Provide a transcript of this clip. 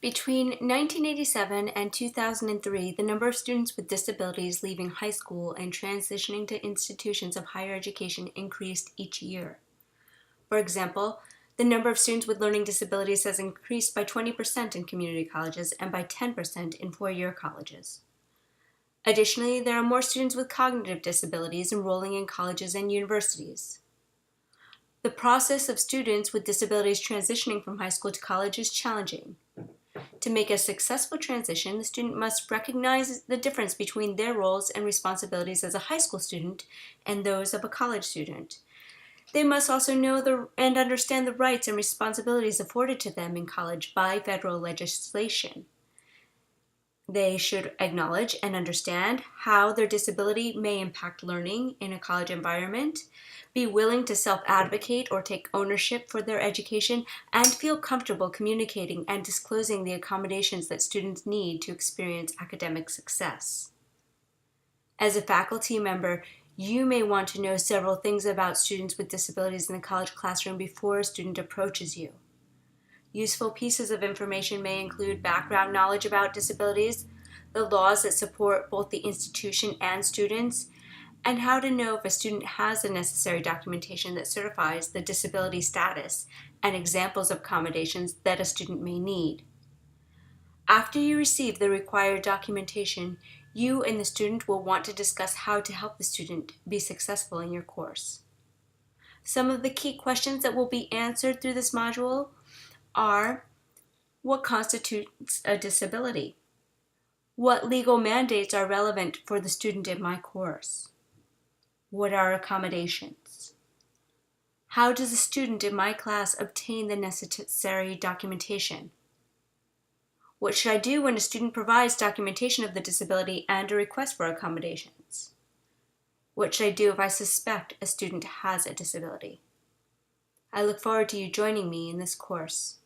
Between 1987 and 2003, the number of students with disabilities leaving high school and transitioning to institutions of higher education increased each year. For example, the number of students with learning disabilities has increased by 20% in community colleges and by 10% in four-year colleges. Additionally, there are more students with cognitive disabilities enrolling in colleges and universities. The process of students with disabilities transitioning from high school to college is challenging. To make a successful transition, the student must recognize the difference between their roles and responsibilities as a high school student and those of a college student. They must also know and understand the rights and responsibilities afforded to them in college by federal legislation. They should acknowledge and understand how their disability may impact learning in a college environment, be willing to self-advocate or take ownership for their education, and feel comfortable communicating and disclosing the accommodations that students need to experience academic success. As a faculty member, you may want to know several things about students with disabilities in the college classroom before a student approaches you. Useful pieces of information may include background knowledge about disabilities, the laws that support both the institution and students, and how to know if a student has the necessary documentation that certifies the disability status and examples of accommodations that a student may need. After you receive the required documentation, you and the student will want to discuss how to help the student be successful in your course. Some of the key questions that will be answered through this module are: what constitutes a disability? What legal mandates are relevant for the student in my course? What are accommodations? How does a student in my class obtain the necessary documentation? What should I do when a student provides documentation of the disability and a request for accommodations? What should I do if I suspect a student has a disability? I look forward to you joining me in this course.